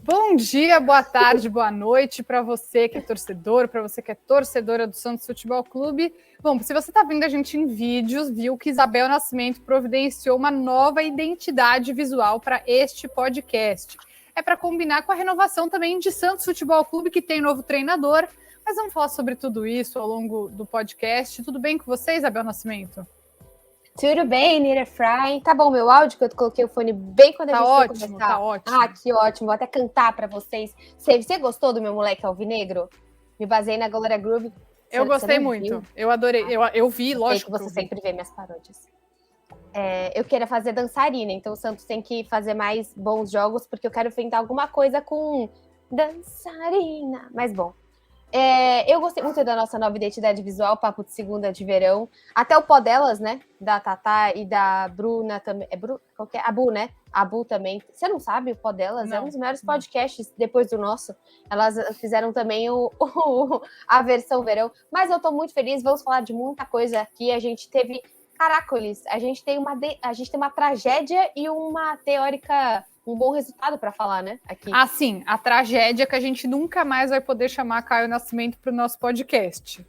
Bom dia, boa tarde, boa noite para você que é torcedor, para você que é torcedora do Santos Futebol Clube. Bom, se você está vendo a gente em vídeos, viu que Isabel Nascimento providenciou uma nova identidade visual para este podcast. É para combinar com a renovação também de Santos Futebol Clube, que tem novo treinador. Mas vamos falar sobre tudo isso ao longo do podcast. Tudo bem com você, Isabel Nascimento? Tudo bem, Nira Fry. Tá bom meu áudio, que eu coloquei o fone bem quando a gente vai começar? Tá ótimo. Ah, que ótimo. Vou até cantar pra vocês. Você gostou do meu moleque alvinegro? Me baseei na Glória Groove. Eu gostei muito. Viu? Eu adorei. Eu vi, lógico. Sei que você sempre vê minhas paródias. Eu queria fazer dançarina, então o Santos tem que fazer mais bons jogos, porque eu quero enfrentar alguma coisa com dançarina. Mas bom. Eu gostei muito da nossa nova identidade visual, papo de segunda de verão. Até o pó delas, né? Da Tatá e da Bruna também. A Bu, né? A Bu também. Você não sabe o pó delas? Não, é um dos melhores podcasts depois do nosso. Elas fizeram também a versão verão. Mas eu tô muito feliz. Vamos falar de muita coisa aqui. A gente teve caracoles. A gente tem uma tragédia e uma teórica. Um bom resultado para falar, né? Aqui. Sim, a tragédia é que a gente nunca mais vai poder chamar Caio Nascimento para o nosso podcast.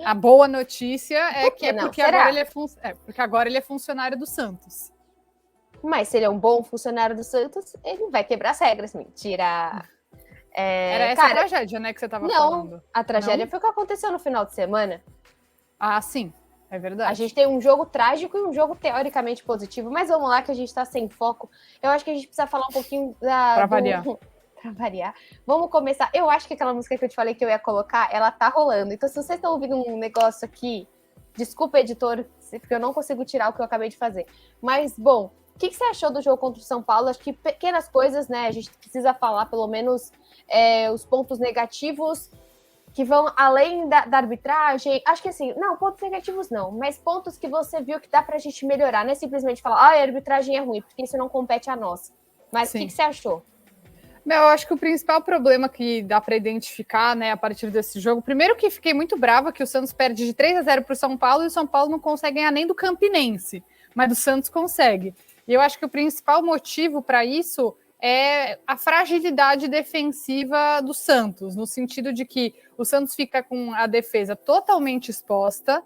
A boa notícia é porque agora ele é funcionário do Santos. Mas se ele é um bom funcionário do Santos, ele vai quebrar as regras. Mentira! Era essa a tragédia, né, que você estava falando? Não, a tragédia foi o que aconteceu no final de semana. Sim. É verdade. A gente tem um jogo trágico e um jogo teoricamente positivo, mas vamos lá que a gente está sem foco. Eu acho que a gente precisa falar um pouquinho Para variar. Para variar. Vamos começar. Eu acho que aquela música que eu te falei que eu ia colocar, ela tá rolando. Então, se vocês estão ouvindo um negócio aqui, desculpa, editor, porque eu não consigo tirar o que eu acabei de fazer. Mas, bom, o que você achou do jogo contra o São Paulo? Acho que pequenas coisas, né? A gente precisa falar, pelo menos, os pontos negativos que vão além da arbitragem. Acho que assim, não, pontos negativos não, mas pontos que você viu que dá pra gente melhorar, não é simplesmente falar, a arbitragem é ruim, porque isso não compete a nós. Mas o que você achou? Eu acho que o principal problema que dá para identificar, né, a partir desse jogo, primeiro que fiquei muito brava que o Santos perde de 3-0 para o São Paulo e o São Paulo não consegue ganhar nem do Campinense, mas o Santos consegue. E eu acho que o principal motivo para isso é a fragilidade defensiva do Santos, no sentido de que o Santos fica com a defesa totalmente exposta,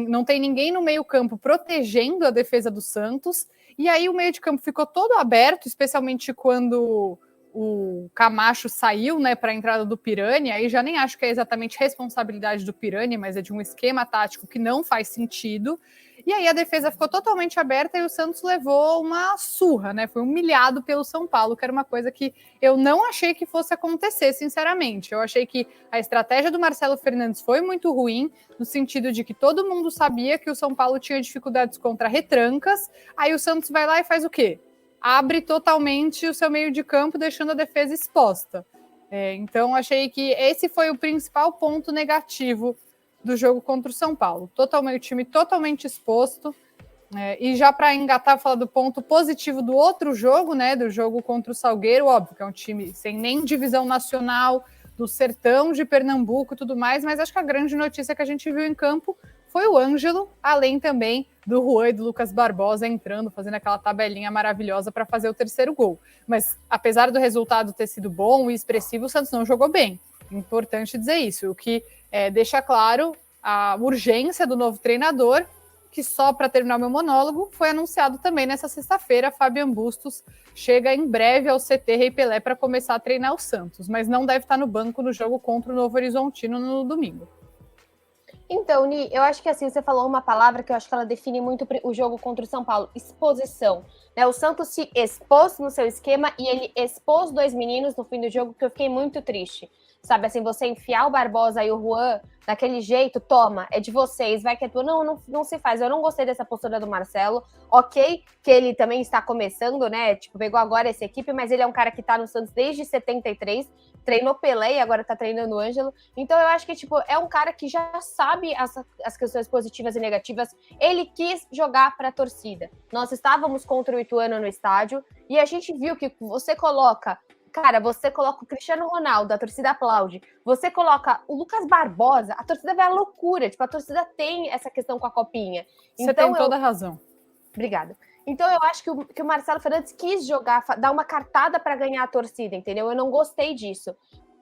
não tem ninguém no meio-campo protegendo a defesa do Santos, e aí o meio de campo ficou todo aberto, especialmente quando o Camacho saiu, né, para a entrada do Pirani. Aí já nem acho que é exatamente responsabilidade do Pirani, mas é de um esquema tático que não faz sentido. E aí a defesa ficou totalmente aberta e o Santos levou uma surra, né? Foi humilhado pelo São Paulo, que era uma coisa que eu não achei que fosse acontecer, sinceramente. Eu achei que a estratégia do Marcelo Fernandes foi muito ruim, no sentido de que todo mundo sabia que o São Paulo tinha dificuldades contra retrancas, aí o Santos vai lá e faz o quê? Abre totalmente o seu meio de campo, deixando a defesa exposta. Então, achei que esse foi o principal ponto negativo do jogo contra o São Paulo. O time totalmente exposto. E já para engatar, falar do ponto positivo do outro jogo, né, do jogo contra o Salgueiro, óbvio que é um time sem nem divisão nacional, do sertão de Pernambuco e tudo mais, mas acho que a grande notícia que a gente viu em campo foi o Ângelo, além também do Juan e do Lucas Barbosa entrando, fazendo aquela tabelinha maravilhosa para fazer o terceiro gol. Mas apesar do resultado ter sido bom e expressivo, o Santos não jogou bem. Importante dizer isso, o que deixa claro a urgência do novo treinador, que só para terminar o meu monólogo, foi anunciado também nessa sexta-feira, Fabian Bustos chega em breve ao CT Rei Pelé para começar a treinar o Santos, mas não deve estar no banco no jogo contra o Novo Horizontino no domingo. Então, Ni, eu acho que assim, você falou uma palavra que eu acho que ela define muito o jogo contra o São Paulo, exposição. Né? O Santos se expôs no seu esquema e ele expôs dois meninos no fim do jogo, que eu fiquei muito triste. Sabe, assim, você enfiar o Barbosa e o Juan daquele jeito, toma, é de vocês, vai que é tua. Não se faz. Eu não gostei dessa postura do Marcelo. Ok, que ele também está começando, né? Tipo, pegou agora essa equipe, mas ele é um cara que tá no Santos desde 73, treinou Pelé e agora tá treinando o Ângelo. Então eu acho que, tipo, é um cara que já sabe as questões positivas e negativas. Ele quis jogar pra torcida. Nós estávamos contra o Ituano no estádio e a gente viu que você coloca o Cristiano Ronaldo, a torcida aplaude. Você coloca o Lucas Barbosa, a torcida vai à loucura. Tipo, a torcida tem essa questão com a copinha. Você tem toda a razão. Obrigada. Então eu acho que o Marcelo Fernandes quis jogar, dar uma cartada para ganhar a torcida, entendeu? Eu não gostei disso.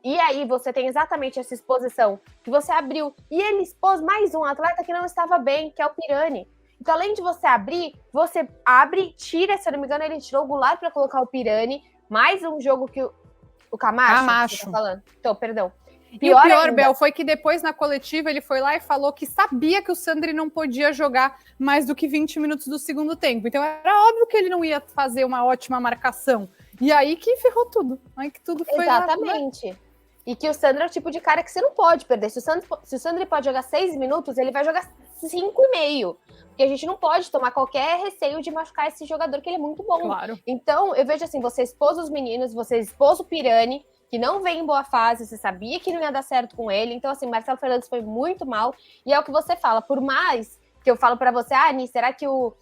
E aí você tem exatamente essa exposição que você abriu. E ele expôs mais um atleta que não estava bem, que é o Pirani. Então, além de você abrir, você abre, tira, se eu não me engano, ele tirou o Goulart para colocar o Pirani. Mais um jogo que o Camacho. Você tá falando. Então, perdão. E o pior, Bel, foi que depois na coletiva ele foi lá e falou que sabia que o Sandri não podia jogar mais do que 20 minutos do segundo tempo. Então era óbvio que ele não ia fazer uma ótima marcação. E aí que ferrou tudo. Aí que tudo foi exatamente. Lá, né? E que o Sandri é o tipo de cara que você não pode perder. Se o Sandri pode jogar 6 minutos, ele vai jogar 5,5. Porque a gente não pode tomar qualquer receio de machucar esse jogador, que ele é muito bom. Claro. Então, eu vejo assim, você expôs os meninos, você expôs o Pirani, que não vem em boa fase, você sabia que não ia dar certo com ele. Então, assim, Marcelo Fernandes foi muito mal. E é o que você fala, por mais que eu falo para você, Ani, será que o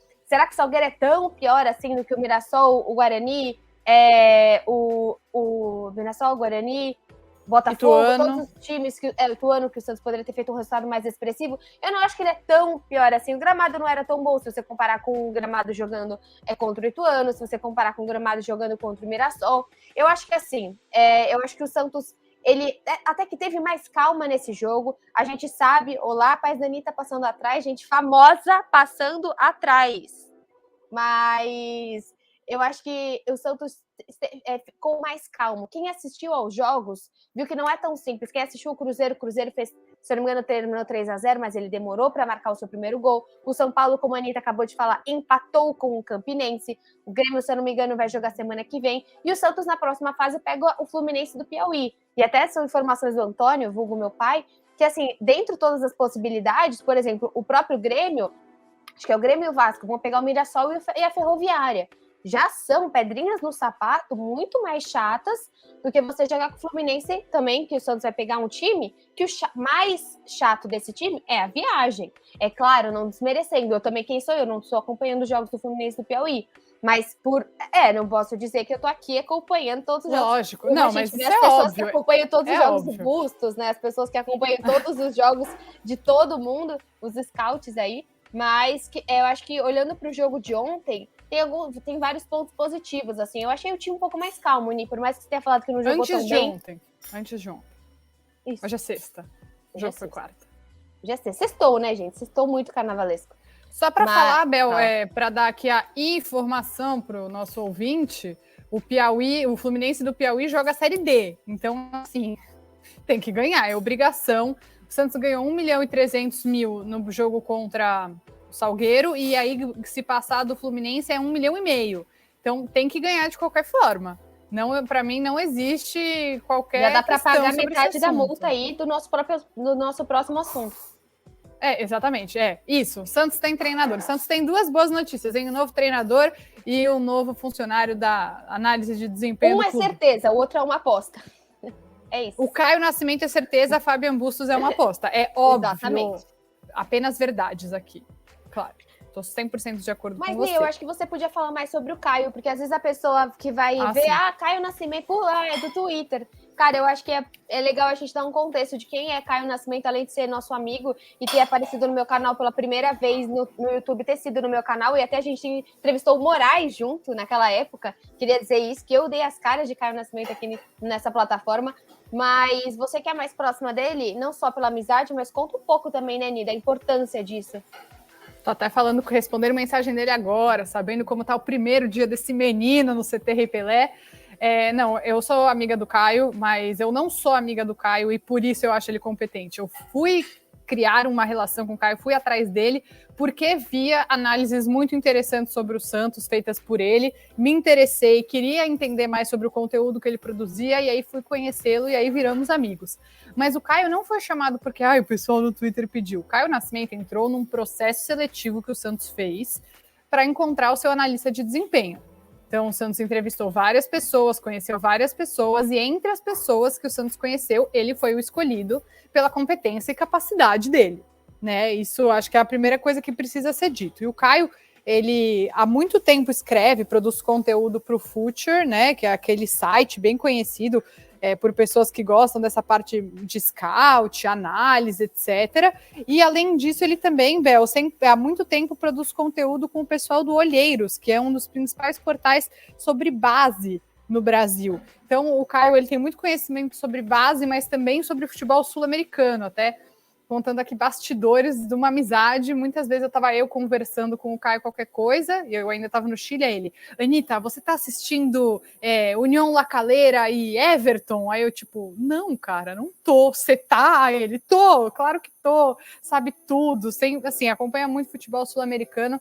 Salgueiro é tão pior assim do que o Mirassol, o Guarani, o Mirassol, o Guarani, Botafogo, todos os times, Ituano, que o Santos poderia ter feito um resultado mais expressivo, eu não acho que ele é tão pior assim. O gramado não era tão bom se você comparar com o gramado jogando contra o Ituano, se você comparar com o gramado jogando contra o Mirassol. Eu acho que assim, eu acho que o Santos, ele até que teve mais calma nesse jogo. A gente sabe, olá, Paz Dani tá passando atrás, gente famosa passando atrás. Mas eu acho que o Santos ficou mais calmo. Quem assistiu aos jogos viu que não é tão simples. Quem assistiu o Cruzeiro fez, se eu não me engano, terminou 3-0, mas ele demorou para marcar o seu primeiro gol. O São Paulo, como a Anitta acabou de falar, empatou com o Campinense. O Grêmio, se eu não me engano, vai jogar semana que vem. E o Santos, na próxima fase, pega o Fluminense do Piauí. E até são informações do Antônio, vulgo meu pai, que assim, dentro de todas as possibilidades, por exemplo, o próprio Grêmio, acho que é o Grêmio e o Vasco, vão pegar o Mirassol e a Ferroviária. Já são pedrinhas no sapato muito mais chatas do que você jogar com o Fluminense também, que o Santos vai pegar um time, que o mais chato desse time é a viagem. É claro, não desmerecendo, eu também, quem sou eu? Não estou acompanhando os jogos do Fluminense do Piauí, mas não posso dizer que eu tô aqui acompanhando todos os jogos. Lógico, não, mas as pessoas que acompanham todos os jogos do Bustos, né? As pessoas que acompanham todos os jogos de todo mundo, os scouts aí, mas eu acho que olhando para o jogo de ontem, tem vários pontos positivos, assim. Eu achei o time um pouco mais calmo, Ni, por mais que você tenha falado que não jogou tão bem. Antes de ontem. Isso. Hoje é sexta. O jogo foi quarta. Hoje é sexta. Sextou, né, gente? Sextou muito carnavalesco. Só para falar, Bel, para dar aqui a informação para o nosso ouvinte, o Fluminense do Piauí joga a Série D. Então, assim, tem que ganhar, é obrigação. O Santos ganhou 1.300.000 no jogo contra o Salgueiro, e aí, se passar do Fluminense, é 1,5 milhão. Então, tem que ganhar de qualquer forma. Para mim, não existe qualquer. Já dá para pagar metade da multa aí do nosso próximo assunto. Exatamente. Isso. O Santos tem treinador. O Santos tem duas boas notícias: tem um novo treinador e um novo funcionário da análise de desempenho. Um é certeza, o outro é uma aposta. É isso. O Caio Nascimento é certeza, a Fabian Bustos é uma aposta. É óbvio. Exatamente. Apenas verdades aqui. Claro. Tô 100% de acordo com você. Mas, eu acho que você podia falar mais sobre o Caio, porque às vezes a pessoa que vai ver, sim, Caio Nascimento, é do Twitter. Cara, eu acho que é legal a gente dar um contexto de quem é Caio Nascimento, além de ser nosso amigo e ter aparecido no meu canal pela primeira vez no YouTube, ter sido no meu canal, e até a gente entrevistou o Moraes junto naquela época. Queria dizer isso, que eu dei as caras de Caio Nascimento aqui nessa plataforma. Mas você que é mais próxima dele, não só pela amizade, mas conta um pouco também, né, Nida, a importância disso. Tô até respondendo mensagem dele agora, sabendo como tá o primeiro dia desse menino no CT Rei Pelé. Não, eu sou amiga do Caio, mas eu não sou amiga do Caio e por isso eu acho ele competente. Eu fui criar uma relação com o Caio, fui atrás dele, porque via análises muito interessantes sobre o Santos, feitas por ele, me interessei, queria entender mais sobre o conteúdo que ele produzia, e aí fui conhecê-lo, e aí viramos amigos. Mas o Caio não foi chamado porque o pessoal no Twitter pediu. O Caio Nascimento entrou num processo seletivo que o Santos fez para encontrar o seu analista de desempenho. Então, o Santos entrevistou várias pessoas, conheceu várias pessoas, e entre as pessoas que o Santos conheceu, ele foi o escolhido pela competência e capacidade dele, né? Isso acho que é a primeira coisa que precisa ser dito. E o Caio, ele há muito tempo produz conteúdo para o Future, né? Que é aquele site bem conhecido, por pessoas que gostam dessa parte de scout, análise, etc. E, além disso, ele também, Bel, há muito tempo produz conteúdo com o pessoal do Olheiros, que é um dos principais portais sobre base no Brasil. Então, o Caio ele tem muito conhecimento sobre base, mas também sobre futebol sul-americano, até contando aqui bastidores de uma amizade. Muitas vezes eu conversando com o Caio qualquer coisa, e eu ainda estava no Chile, ele, Anitta, você está assistindo União La Calera e Everton? Aí eu, tipo, não, cara, não tô. Você tá? Ele, tô, claro que tô, sabe tudo, assim, acompanha muito futebol sul-americano.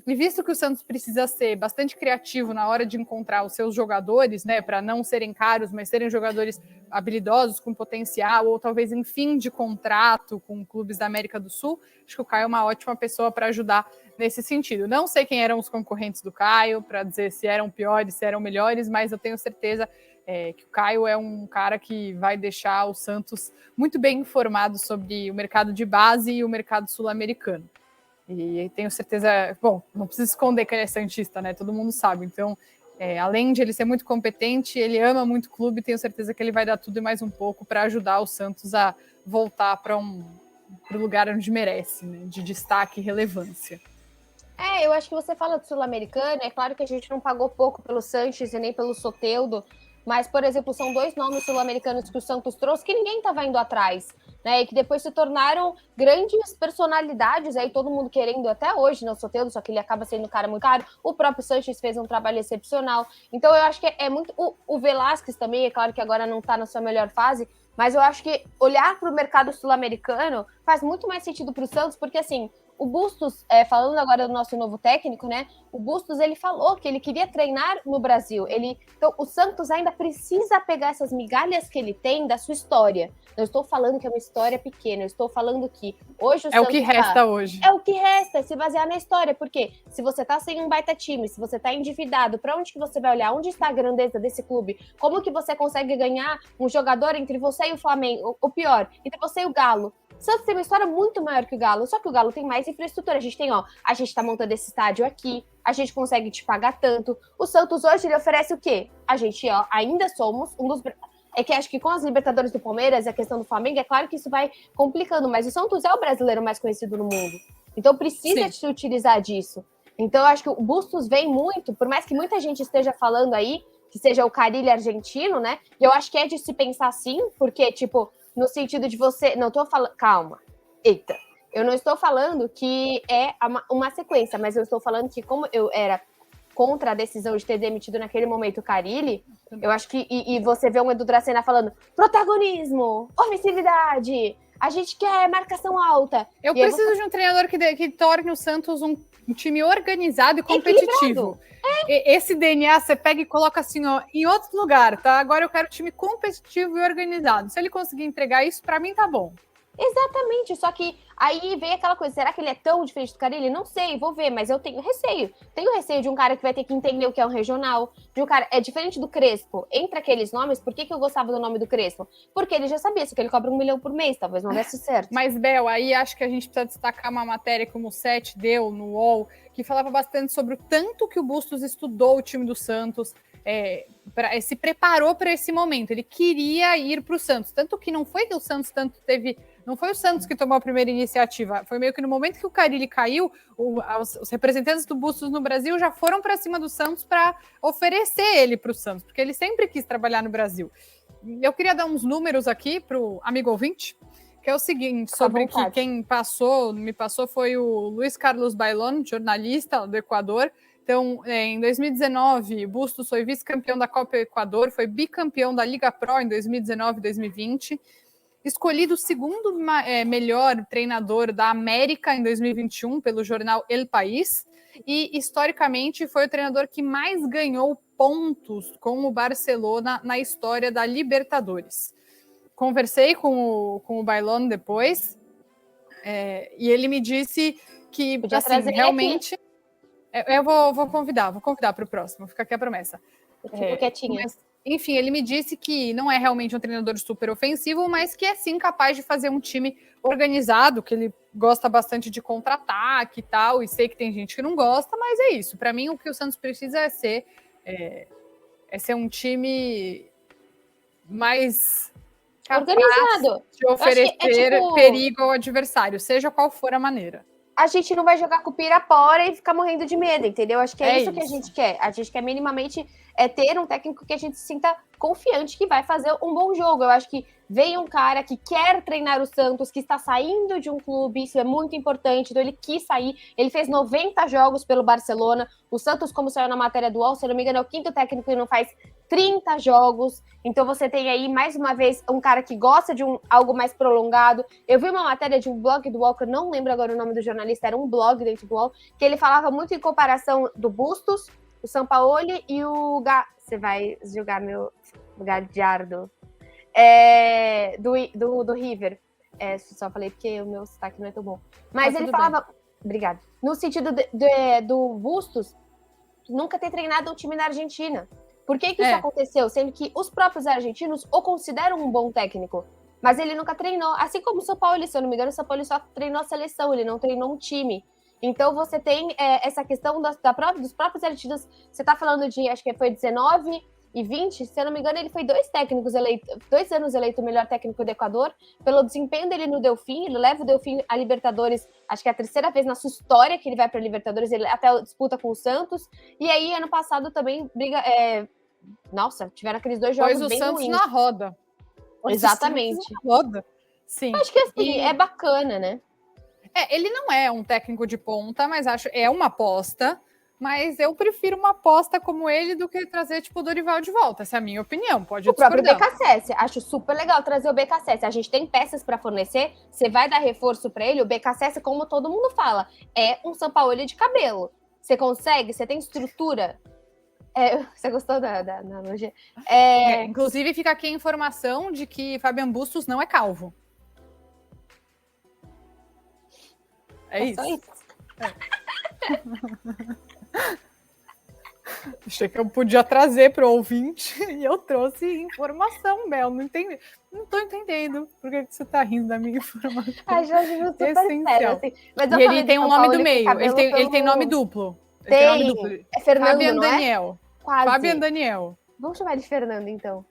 E visto que o Santos precisa ser bastante criativo na hora de encontrar os seus jogadores, né, para não serem caros, mas serem jogadores habilidosos, com potencial, ou talvez em fim de contrato com clubes da América do Sul, acho que o Caio é uma ótima pessoa para ajudar nesse sentido. Não sei quem eram os concorrentes do Caio, para dizer se eram piores, se eram melhores, mas eu tenho certeza que o Caio é um cara que vai deixar o Santos muito bem informado sobre o mercado de base e o mercado sul-americano. E tenho certeza, bom, não preciso esconder que ele é santista, né? Todo mundo sabe. Então, além de ele ser muito competente, ele ama muito o clube. Tenho certeza que ele vai dar tudo e mais um pouco para ajudar o Santos a voltar para o lugar onde merece, né? De destaque e relevância. Eu acho que você fala do Sul-Americano. É claro que a gente não pagou pouco pelo Sanches e nem pelo Soteldo, mas, por exemplo, são 2 nomes sul-americanos que o Santos trouxe que ninguém estava indo atrás, né? E que depois se tornaram grandes personalidades, aí todo mundo querendo até hoje, né? O Soteldo, só que ele acaba sendo um cara muito caro. O próprio Sanches fez um trabalho excepcional. Então, eu acho que é muito. O Velasquez também, é claro que agora não está na sua melhor fase, mas eu acho que olhar para o mercado sul-americano faz muito mais sentido para o Santos, porque assim. O Bustos, falando agora do nosso novo técnico, né? O Bustos, ele falou que ele queria treinar no Brasil. Então, o Santos ainda precisa pegar essas migalhas que ele tem da sua história. Não estou falando que é uma história pequena, eu estou falando que hoje o Santos... É o que resta hoje. É o que resta, é se basear na história. Porque se você tá sem um baita time, se você tá endividado, para onde que você vai olhar? Onde está a grandeza desse clube? Como que você consegue ganhar um jogador entre você e o Flamengo? Ou pior, entre você e o Galo? O Santos tem uma história muito maior que o Galo, só que o Galo tem mais infraestrutura. A gente tá montando esse estádio aqui, a gente consegue te pagar tanto. O Santos hoje, ele oferece o quê? A gente, ainda somos um dos... É que acho que com as Libertadores do Palmeiras, a questão do Flamengo, é claro que isso vai complicando, mas o Santos é o brasileiro mais conhecido no mundo. Então precisa se utilizar disso. Então eu acho que o Bustos vem muito, por mais que muita gente esteja falando aí, que seja o Carille argentino, né? E eu acho que é de se pensar assim, porque, tipo, no sentido de você... Não tô falando... Calma. Eita. Eu não estou falando que é uma sequência, mas eu estou falando que como eu era contra a decisão de ter demitido naquele momento o Carille, eu acho que... E você vê um Edu Dracena falando protagonismo, ofensividade, a gente quer marcação alta. Eu preciso de um treinador que torne o Santos um time organizado e competitivo. Esse DNA você pega e coloca assim, ó, em outro lugar, tá? Agora eu quero time competitivo e organizado. Se ele conseguir entregar isso, para mim tá bom. Exatamente, só que aí vem aquela coisa, será que ele é tão diferente do Carille? Não sei, vou ver, mas eu tenho receio. Tenho receio de um cara que vai ter que entender o que é um regional, de um cara, é diferente do Crespo. Entre aqueles nomes, por que eu gostava do nome do Crespo? Porque ele já sabia, se ele cobra 1 milhão por mês, talvez não desse certo. Mas, Bel, aí acho que a gente precisa destacar uma matéria como o 7 deu no UOL, que falava bastante sobre o tanto que o Bustos estudou o time do Santos, se preparou para esse momento. Ele queria ir para o Santos, tanto que não foi que o Santos tanto teve... Não foi o Santos que tomou a primeira iniciativa, foi meio que no momento que o Carille caiu, os representantes do Bustos no Brasil já foram para cima do Santos para oferecer ele para o Santos, porque ele sempre quis trabalhar no Brasil. Eu queria dar uns números aqui para o amigo ouvinte, que é o seguinte, sobre que quem me passou foi o Luiz Carlos Bailón, jornalista do Equador. Então, em 2019, Bustos foi vice-campeão da Copa Equador, foi bicampeão da Liga Pro em 2019 e 2020, escolhido o segundo melhor treinador da América em 2021 pelo jornal El País e, historicamente, foi o treinador que mais ganhou pontos com o Barcelona na história da Libertadores. Conversei com o Bailón depois e ele me disse que, assim, realmente... Eu vou convidar para o próximo, fica aqui a promessa. Eu fico quietinha. Mas, enfim, ele me disse que não é realmente um treinador super ofensivo, mas que é sim capaz de fazer um time organizado, que ele gosta bastante de contra-ataque e tal, e sei que tem gente que não gosta, mas é isso. Para mim, o que o Santos precisa é ser um time mais capaz organizado. de oferecer perigo ao adversário, seja qual for a maneira. A gente não vai jogar com o Pirapora e ficar morrendo de medo, entendeu? Acho que é isso que a gente quer. A gente quer minimamente ter um técnico que a gente se sinta confiante que vai fazer um bom jogo. Eu acho que veio um cara que quer treinar o Santos, que está saindo de um clube, isso é muito importante, então ele quis sair, ele fez 90 jogos pelo Barcelona, o Santos, como saiu na matéria do UOL, se eu não me engano, é o 5º técnico que não faz 30 jogos, então você tem aí, mais uma vez, um cara que gosta de algo mais prolongado. Eu vi uma matéria de um blog do UOL, que eu não lembro agora o nome do jornalista, era um blog dentro do UOL, que ele falava muito em comparação do Bustos, o Sampaoli e o... Você vai julgar meu Gadiardo. Do River. Só falei porque o meu sotaque não é tão bom. Mas ele falava... Bem. Obrigada. No sentido do Bustos nunca ter treinado um time na Argentina. Por que isso aconteceu? Sendo que os próprios argentinos o consideram um bom técnico. Mas ele nunca treinou. Assim como o São Paulo, se eu não me engano, o São Paulo só treinou a seleção, ele não treinou um time. Então você tem essa questão dos próprios argentinos. Você está falando de, acho que foi 19 e 20, se eu não me engano, ele foi 2 anos eleito o melhor técnico do Equador, pelo desempenho dele no Delfim. Ele leva o Delfim a Libertadores, acho que é a 3ª vez na sua história que ele vai para a Libertadores, ele até disputa com o Santos, e aí ano passado também nossa, tiveram aqueles 2 jogos bem ruins. Pôs o Santos na roda. Exatamente. Na roda. Sim. Acho que assim, é bacana, né? Ele não é um técnico de ponta, mas acho é uma aposta. Mas eu prefiro uma aposta como ele do que trazer, tipo, o Dorival de volta. Essa é a minha opinião, pode discordar. O próprio BKSS, acho super legal trazer o BKSS. A gente tem peças para fornecer, você vai dar reforço para ele. O BKSS, como todo mundo fala, é um Sampaoli de cabelo. Você consegue, você tem estrutura. Você gostou da analogia? Inclusive, fica aqui a informação de que Fabian Bustos não é calvo. Isso. Só isso. Achei que eu podia trazer para o ouvinte e eu trouxe informação, Mel. Não estou entendendo por que você está rindo da minha informação. A Jorge viu super sério, assim. Mas e ele tem um nome do meio, ele tem nome duplo. Tem. É Fernando, Fabian não Daniel. Quase. Fabian Daniel. Vamos chamar ele de Fernando, então.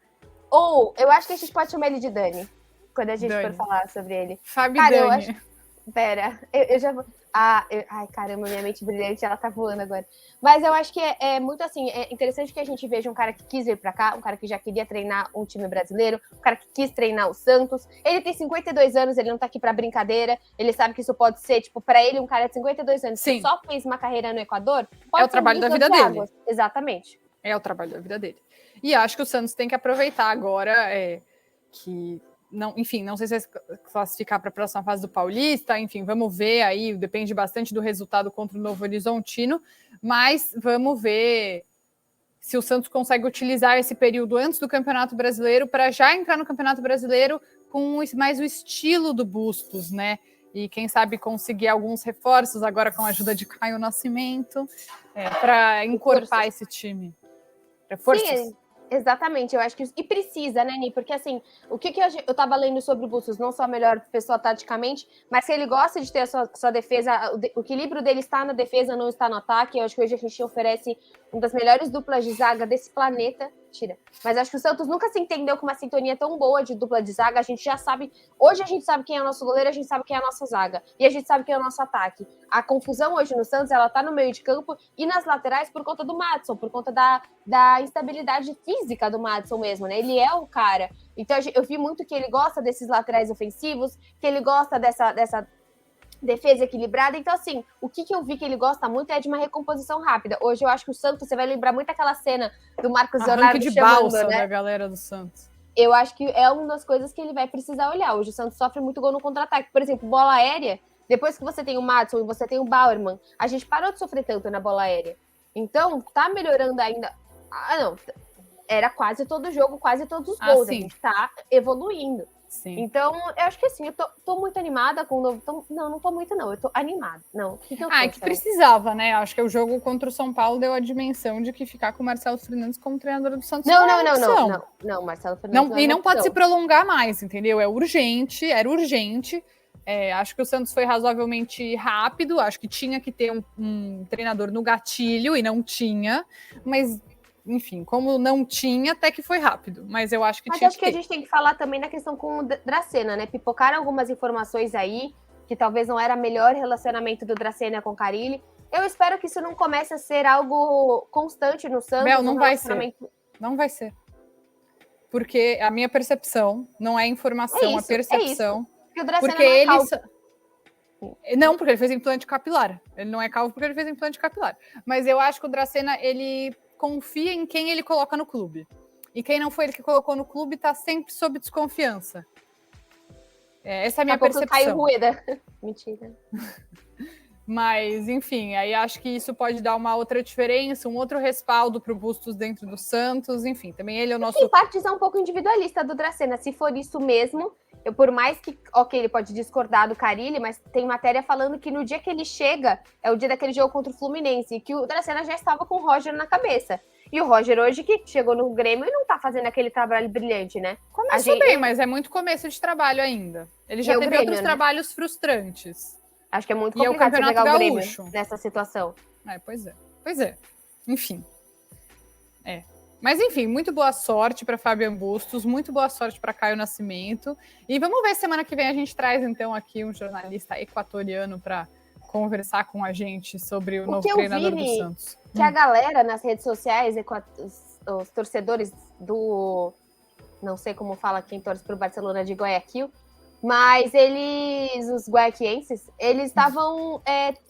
Ou, eu acho que a gente pode chamar ele de Dani, quando a gente for falar sobre ele. Fabi Dani. Pera, eu já vou... Ai, caramba, minha mente brilhante, ela tá voando agora. Mas eu acho que é muito assim, é interessante que a gente veja um cara que quis vir pra cá, um cara que já queria treinar um time brasileiro, um cara que quis treinar o Santos. Ele tem 52 anos, ele não tá aqui pra brincadeira, ele sabe que isso pode ser, tipo, pra ele, um cara de 52 anos que só fez uma carreira no Equador, pode ser o trabalho da vida dele. Exatamente. É o trabalho da vida dele. E acho que o Santos tem que aproveitar agora que... Não, enfim, não sei se vai classificar para a próxima fase do Paulista, enfim, vamos ver aí, depende bastante do resultado contra o Novo Horizontino, mas vamos ver se o Santos consegue utilizar esse período antes do Campeonato Brasileiro para já entrar no Campeonato Brasileiro com mais o estilo do Bustos, né? E quem sabe conseguir alguns reforços agora com a ajuda de Caio Nascimento para encorpar esse time. Reforços. Sim. Exatamente, eu acho que... E precisa, né, Ni? Porque, assim, o que eu tava lendo sobre o Bustos, não só a melhor pessoa taticamente, mas que ele gosta de ter a sua defesa, o equilíbrio dele está na defesa, não está no ataque. Eu acho que hoje a gente oferece uma das melhores duplas de zaga desse planeta. Mas acho que o Santos nunca se entendeu com uma sintonia tão boa de dupla de zaga. A gente já sabe... Hoje a gente sabe quem é o nosso goleiro, a gente sabe quem é a nossa zaga. E a gente sabe quem é o nosso ataque. A confusão hoje no Santos, ela tá no meio de campo e nas laterais por conta do Madison, por conta da instabilidade física do Madison mesmo, né? Ele é o cara. Então eu vi muito que ele gosta desses laterais ofensivos, que ele gosta dessa defesa equilibrada. Então, assim, o que eu vi que ele gosta muito é de uma recomposição rápida. Hoje eu acho que o Santos, você vai lembrar muito aquela cena do Marcos Leonardo de chamando, balsa, né? Da galera do Santos. Eu acho que é uma das coisas que ele vai precisar olhar. Hoje o Santos sofre muito gol no contra-ataque. Por exemplo, bola aérea, depois que você tem o Madison e você tem o Bauerman, a gente parou de sofrer tanto na bola aérea. Então, tá melhorando ainda. Não, era quase todo jogo, quase todos os gols. A gente tá evoluindo. Sim. Então, eu acho que assim, eu tô muito animada com o novo... Não tô muito, não. Eu tô animada. Não, o que eu tô, que precisava, né? Acho que o jogo contra o São Paulo deu a dimensão de que ficar com o Marcelo Fernandes como treinador do Santos não, Marcelo Fernandes e não pode se prolongar mais, entendeu? Era urgente. Acho que o Santos foi razoavelmente rápido. Acho que tinha que ter um treinador no gatilho e não tinha. Mas, enfim, como não tinha, até que foi rápido. Mas eu acho que Mas tinha acho que a gente tem que falar também na questão com o Dracena, né? Pipocaram algumas informações aí, que talvez não era melhor relacionamento do Dracena com o Carille. Eu espero que isso não comece a ser algo constante no Santos. Bel, não vai ser. Não vai ser. Porque a minha percepção não é informação, a percepção. Porque o Dracena porque não é ele calvo. Não, porque ele fez implante capilar. Ele não é calvo porque ele fez implante capilar. Mas eu acho que o Dracena, ele confia em quem ele coloca no clube. E quem não foi ele que colocou no clube tá sempre sob desconfiança. Essa é a minha percepção. Caio Rueda. Mentira. Mas, enfim, aí acho que isso pode dar uma outra diferença, um outro respaldo para o Bustos dentro do Santos. Enfim, também ele é o nosso... Tem partes um pouco individualista do Dracena. Se for isso mesmo, por mais que, ok, ele pode discordar do Carille, mas tem matéria falando que no dia que ele chega, é o dia daquele jogo contra o Fluminense, e que o Dracena já estava com o Roger na cabeça. E o Roger hoje que chegou no Grêmio e não tá fazendo aquele trabalho brilhante, né? Começou bem, mas é muito começo de trabalho ainda. Ele já teve Grêmio, outros trabalhos frustrantes. Acho que é muito complicado você pegar o Grêmio nessa situação. Pois é. Enfim. Mas, enfim, muito boa sorte para Fabian Bustos, muito boa sorte para Caio Nascimento. E vamos ver, semana que vem a gente traz, então, aqui um jornalista equatoriano para conversar com a gente sobre o novo treinador do Santos. Que a galera nas redes sociais, os torcedores do... Não sei como fala quem torce para o Barcelona de Guayaquil, mas os guayaquienses, eles estavam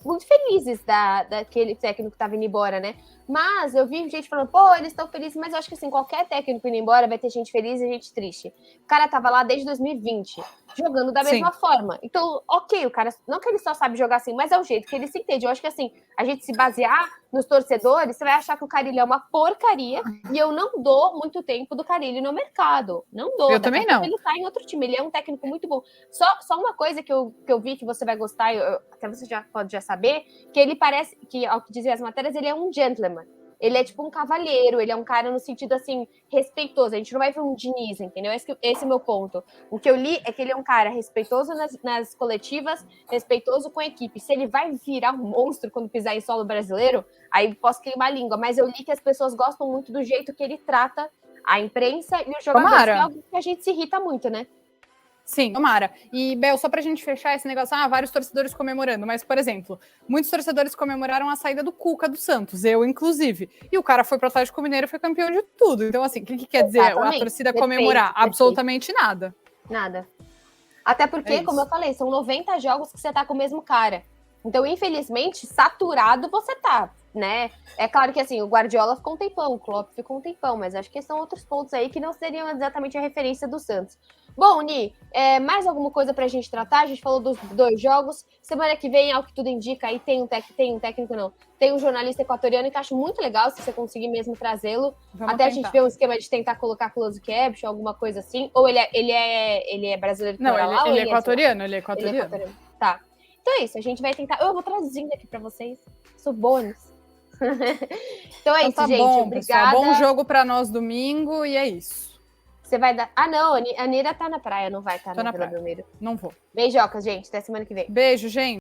muito felizes daquele técnico que estava indo embora, né? Mas eu vi gente falando, pô, eles estão felizes, mas eu acho que assim, qualquer técnico indo embora vai ter gente feliz e gente triste. O cara tava lá desde 2020, jogando da mesma forma. Então, ok, o cara, não que ele só sabe jogar assim, mas é o jeito que ele se entende. Eu acho que assim, a gente se basear nos torcedores, você vai achar que o Carille é uma porcaria e eu não dou muito tempo do Carille no mercado. Não dou. Eu também não. Ele tá em outro time, ele é um técnico muito bom. Só uma coisa que eu vi que você vai gostar, até você pode já saber, que ele parece, que ao que dizem as matérias, ele é um gentleman. Ele é tipo um cavalheiro, ele é um cara no sentido, assim, respeitoso. A gente não vai ver um Diniz, entendeu? Esse é o meu ponto. O que eu li é que ele é um cara respeitoso nas coletivas, respeitoso com a equipe. Se ele vai virar um monstro quando pisar em solo brasileiro, aí posso queimar a língua. Mas eu li que as pessoas gostam muito do jeito que ele trata a imprensa e os jogadores, que é algo que a gente se irrita muito, né? Sim, tomara. E, Bel, só pra gente fechar esse negócio, vários torcedores comemorando, mas, por exemplo, muitos torcedores comemoraram a saída do Cuca do Santos, eu, inclusive. E o cara foi pro Atlético Mineiro e foi campeão de tudo. Então, assim, o que quer dizer a torcida comemorar? Absolutamente nada. Nada. Até porque, como eu falei, são 90 jogos que você tá com o mesmo cara. Então, infelizmente, saturado você tá, né? É claro que, assim, o Guardiola ficou um tempão, o Klopp ficou um tempão, mas acho que são outros pontos aí que não seriam exatamente a referência do Santos. Bom, Ni, mais alguma coisa pra gente tratar? A gente falou dos 2 jogos. Semana que vem, ao que tudo indica, aí tem um técnico, não. Tem um jornalista equatoriano que acho muito legal, se você conseguir mesmo trazê-lo. Até tentar. A gente ver um esquema de tentar colocar close caption, alguma coisa assim. Ou ele é brasileiro que mora lá? Ele é equatoriano, ele é equatoriano. Tá. Então é isso, a gente vai tentar... Eu vou traduzindo aqui pra vocês. Sou bônus. Então é isso, tá gente. Bom, obrigada. Pessoal, bom jogo pra nós domingo e é isso. Você vai dar... não, a Nira tá na praia, não vai estar na Vila Belmiro. Não vou. Beijocas, gente. Até semana que vem. Beijo, gente.